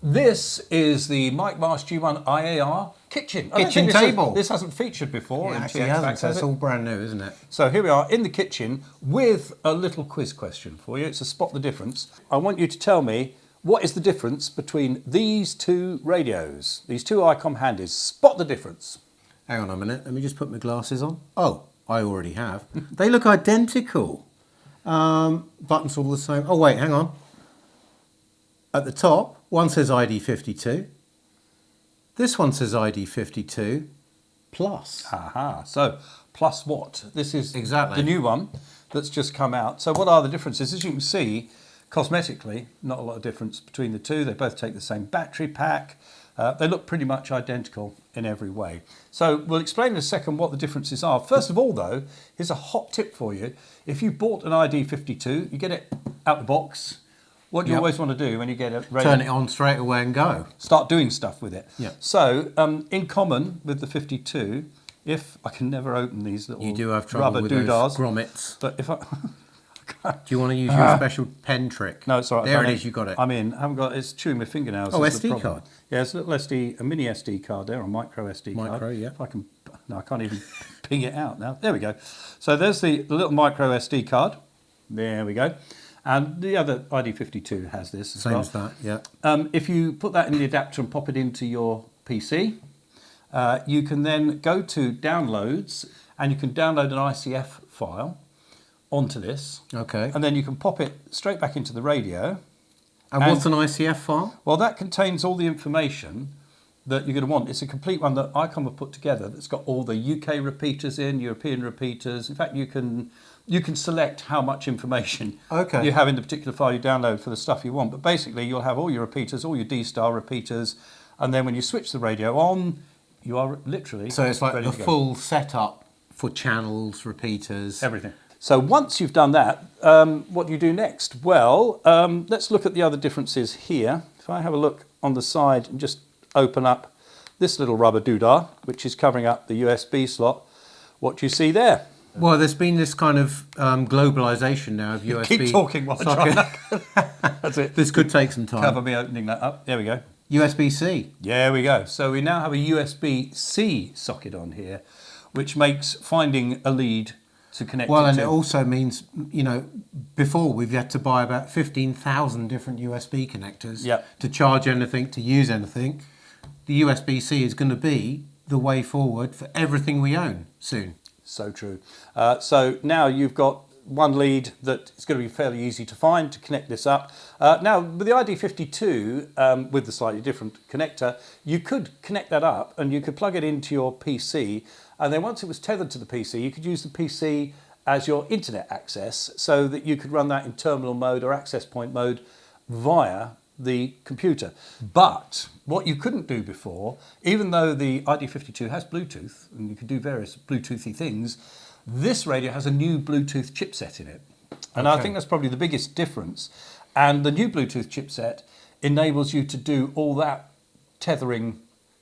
This is the Mike Marsh G1 IAR kitchen. Kitchen table. This hasn't featured before. It actually hasn't, so it's all brand new, isn't it? So here we are in the kitchen with a little quiz question for you. It's a spot the difference. I want you to tell me what is the difference between these two radios, these two Icom handies. Spot the difference. Hang on a minute, let me just put my glasses on. Oh, I already have. They look identical. Buttons all the same. Oh wait, hang on. At the top, one says ID-52. This one says ID-52 Plus. Aha, so plus what? This is exactly the new one that's just come out. So what are the differences? As you can see, cosmetically, not a lot of difference between the two. They both take the same battery pack. They look pretty much identical in every way. So we'll explain in a second what the differences are. First of all, though, here's a hot tip for you. If you bought an ID-52, you get it out the box. What do you always want to do when you get it ready? Turn it on straight away and go. Start doing stuff with it. Yep. So, in common with the 52, if I can never open these little you do have trouble rubber with doodahs, those grommets. but if I do you want to use your special pen trick? No, it's all right. There it is. You got it. I'm in. I haven't got. It's chewing my fingernails. Oh, SD card. Yeah, it's a little SD, a mini SD card there, a micro SD card. Micro, yeah. If I can. No, I can't even ping it out now. There we go. So there's the little micro SD card. There we go. And the other ID-52 has this as well. Same as that, yeah. If you put that in the adapter and pop it into your PC, you can then go to downloads and you can download an ICF file onto this. Okay. And then you can pop it straight back into the radio. And what's an ICF file? Well, that contains all the information that you're going to want. It's a complete one that Icom have put together that's got all the UK repeaters in, European repeaters. In fact, you can select how much information you have in the particular file you download for the stuff you want. But basically, you'll have all your repeaters, all your D-Star repeaters, and then when you switch the radio on, you are literally so it's like ready the to go. full setup for channels, repeaters, everything. So once you've done that, what do you do next? Well, let's look at the other differences here. If I have a look on the side and just open up this little rubber doodah, which is covering up the USB slot, what do you see there? Well, there's been this kind of globalization now of USB. Keep talking while I try that. That's it. This could take some time. Cover me opening that up. There we go. USBC. There we go. So we now have a USB-C socket on here, which makes finding a lead to connect well, it and to. it also means, you know, before we've had to buy about 15,000 different USB connectors to charge anything, to use anything. The USB-C is going to be the way forward for everything we own soon. So true. So now you've got one lead that is going to be fairly easy to find to connect this up. Now, with the ID-52, with the slightly different connector, you could connect that up and you could plug it into your PC. And then once it was tethered to the PC, you could use the PC as your internet access so that you could run that in terminal mode or access point mode via the computer. But what you couldn't do before, even though the ID-52 has Bluetooth and you can do various Bluetoothy things, this radio has a new Bluetooth chipset in it. And I think that's probably the biggest difference. And the new Bluetooth chipset enables you to do all that tethering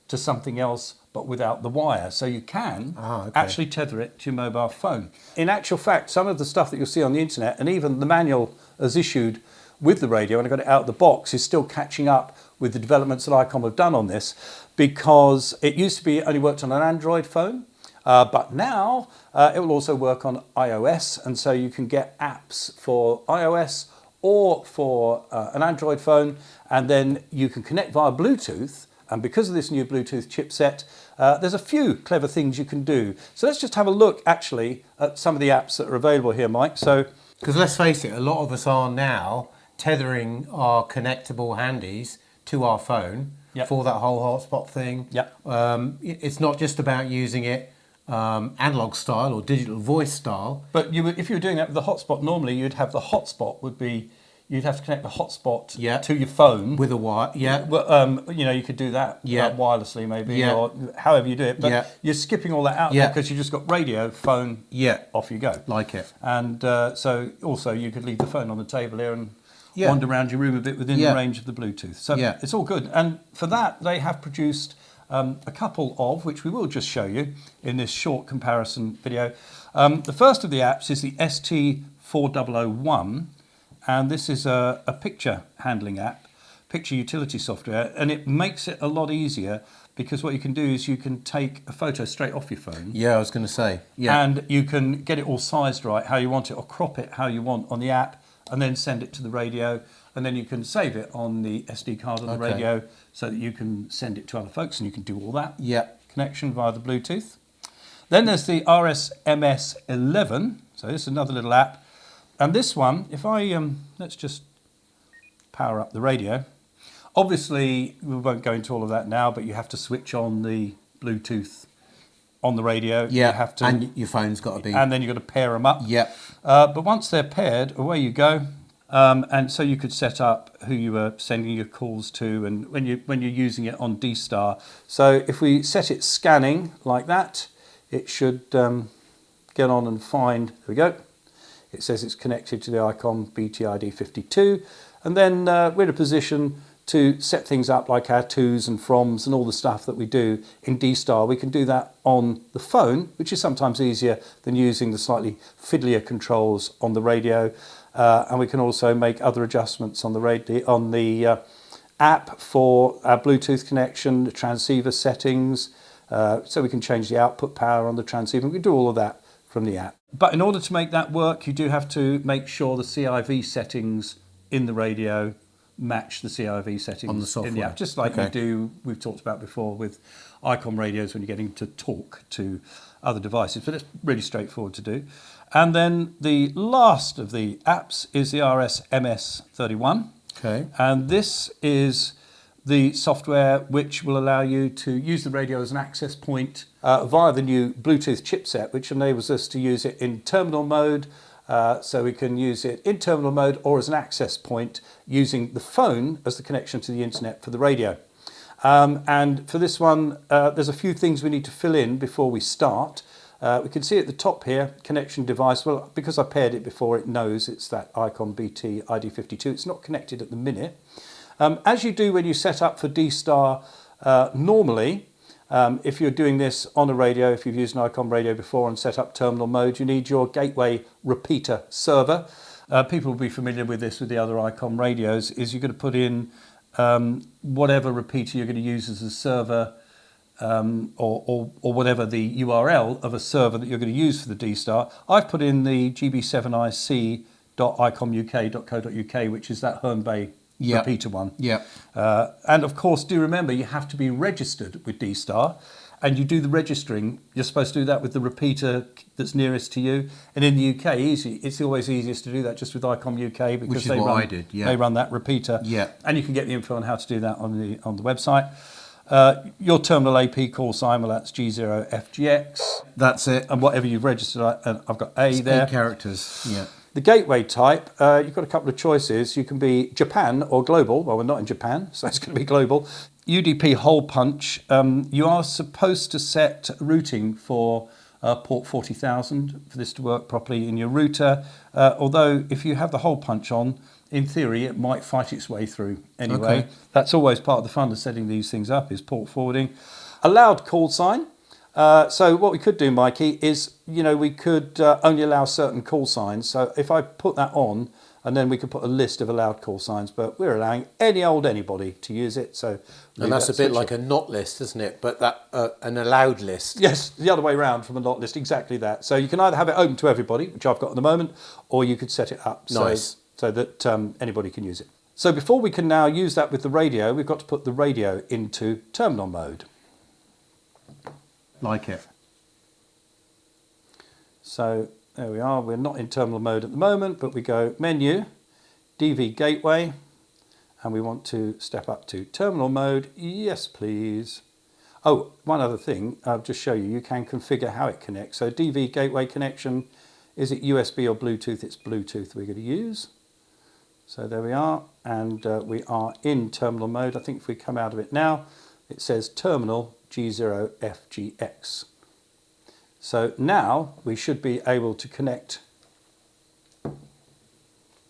to something else but without the wire. So you can actually tether it to your mobile phone. In actual fact, some of the stuff that you'll see on the internet, and even the manual as issued with the radio, and I got it out of the box, is still catching up with the developments that Icom have done on this, because it used to be it only worked on an Android phone, but now it will also work on iOS, and so you can get apps for iOS or for an Android phone, and then you can connect via Bluetooth. And because of this new Bluetooth chipset, there's a few clever things you can do. So let's just have a look actually at some of the apps that are available here, Mike. So, because let's face it, a lot of us are now tethering our connectable handies to our phone for that whole hotspot thing. It's not just about using it analog style or digital voice style. But if you were doing that with the hotspot, normally you'd have the hotspot would be, you'd have to connect the hotspot to your phone. With a wire, Well, you know, you could do that wirelessly maybe, or however you do it. But you're skipping all that out because you just got radio, phone, off you go. Like it. And so also you could leave the phone on the table here and wander around your room a bit within the range of the Bluetooth. So it's all good. And for that, they have produced a couple of, which we will just show you in this short comparison video. The first of the apps is the ST4001. And this is a picture handling app picture utility software, and it makes it a lot easier because what you can do is you can take a photo straight off your phone. Yeah, I was going to say. Yeah. And you can get it all sized right, how you want it, or crop it how you want on the app, and then send it to the radio. And then you can save it on the SD card on the radio so that you can send it to other folks, and you can do all that connection via the Bluetooth. Then there's the RSMS11. So this is another little app. And this one, if I, let's just power up the radio. Obviously, we won't go into all of that now, but you have to switch on the Bluetooth on the radio. Yeah, you have to, and your phone's got to be... And then you've got to pair them up. Yeah. But once they're paired, away you go. And so you could set up who you were sending your calls to, and when you're using it on D-Star. So if we set it scanning like that, it should get on and find, there we go. It says it's connected to the Icom ID-52, and then we're in a position to set things up like our tos and froms and all the stuff that we do in D-Star. We can do that on the phone, which is sometimes easier than using the slightly fiddlier controls on the radio. And we can also make other adjustments on the app for our Bluetooth connection, the transceiver settings, so we can change the output power on the transceiver. We can do all of that from the app. But in order to make that work, you do have to make sure the CIV settings in the radio match the CIV settings on the software. In the app, just like you do, we've talked about before with Icom radios when you're getting to talk to other devices, but it's really straightforward to do. And then the last of the apps is the RSMS31. Okay. And this is the software which will allow you to use the radio as an access point via the new Bluetooth chipset, which enables us to use it in terminal mode. So we can use it in terminal mode or as an access point using the phone as the connection to the internet for the radio. And for this one, there's a few things we need to fill in before we start. We can see at the top here, connection device. Well, because I paired it before, it knows it's that Icom BT ID-52. It's not connected at the minute. As you do when you set up for D-Star normally, if you're doing this on a radio, if you've used an Icom radio before and set up terminal mode, you need your gateway repeater server. People will be familiar with this with the other Icom radios, is you're going to put in whatever repeater you're going to use as a server, or whatever the URL of a server that you're going to use for the D-Star. I've put in the gb7ic.icomuk.co.uk, which is that Herne Bay repeater one. And of course, do remember you have to be registered with D-Star, and you do the registering. You're supposed to do that with the repeater that's nearest to you. And in the UK, it's always easiest to do that just with Icom UK, because they run that repeater. And you can get the info on how to do that on the website. Your terminal AP call sign, well, that's G0FGX. That's it. And whatever you've registered, I've got A there. 8 characters. Yeah. The gateway type, you've got a couple of choices. You can be Japan or global. Well, we're not in Japan, so it's going to be global. UDP hole punch. You are supposed to set routing for port 40,000 for this to work properly in your router. Although if you have the hole punch on, in theory, it might fight its way through anyway. Okay. That's always part of the fun of setting these things up, is port forwarding. Allowed call sign. So what we could do, Mikey, is, we could only allow certain call signs. So if I put that on, and then we could put a list of allowed call signs, but we're allowing anybody to use it. So and that's a bit like a not list, isn't it? But that an allowed list. Yes, the other way around from a not list, exactly that. So you can either have it open to everybody, which I've got at the moment, or you could set it up so that anybody can use it. So before we can now use that with the radio, we've got to put the radio into terminal mode. Like it. So there we are. We're not in terminal mode at the moment, but we go menu, DV gateway, and we want to step up to terminal mode. Yes, please. Oh, one other thing, I'll just show you. You can configure how it connects. So DV gateway connection, is it USB or Bluetooth? It's Bluetooth we're going to use. So there we are, and we are in terminal mode. I think if we come out of it now, it says terminal G0FGX. So now we should be able to connect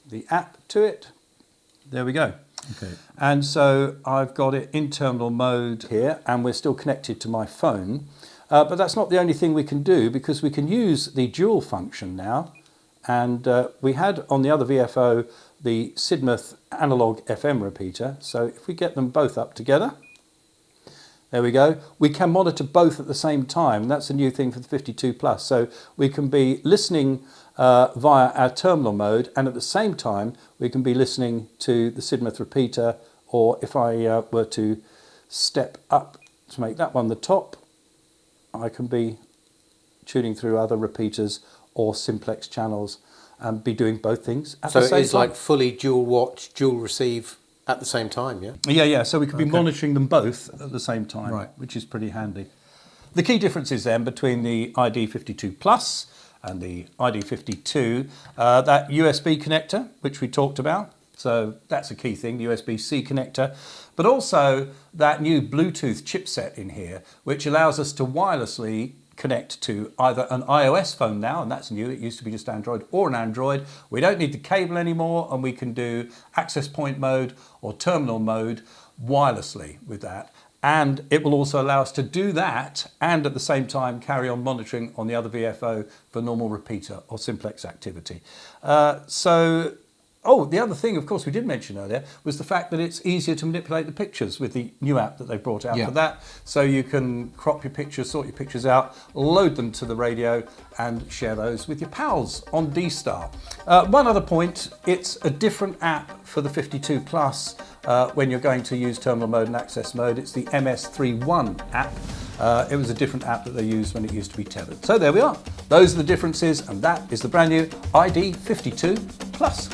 the app to it. There we go. Okay. And so I've got it in terminal mode here, and we're still connected to my phone. But that's not the only thing we can do, because we can use the dual function now And we had on the other VFO the Sidmouth analog FM repeater. So if we get them both up together, there we go. We can monitor both at the same time. That's a new thing for the 52 Plus. So we can be listening via our terminal mode, and at the same time we can be listening to the Sidmouth repeater, or if I were to step up to make that one the top, I can be tuning through other repeaters or simplex channels and be doing both things at the same time. So it's like fully dual watch, dual receive at the same time, yeah? Yeah. So we could be monitoring them both at the same time, Right. which is pretty handy. The key differences then between the ID-52 Plus and the ID-52, that USB connector, which we talked about. So that's a key thing, the USBC connector. But also that new Bluetooth chipset in here, which allows us to wirelessly connect to either an iOS phone now, and that's new, it used to be just Android, or an Android. We don't need the cable anymore, and we can do access point mode or terminal mode wirelessly with that. And it will also allow us to do that and at the same time carry on monitoring on the other VFO for normal repeater or simplex activity. The other thing, of course, we did mention earlier was the fact that it's easier to manipulate the pictures with the new app that they brought out for that. So you can crop your pictures, sort your pictures out, load them to the radio and share those with your pals on D-Star. One other point, it's a different app for the 52 Plus when you're going to use terminal mode and access mode. It's the MS31 app. It was a different app that they used when it used to be tethered. So there we are. Those are the differences, and that is the brand new ID-52 Plus.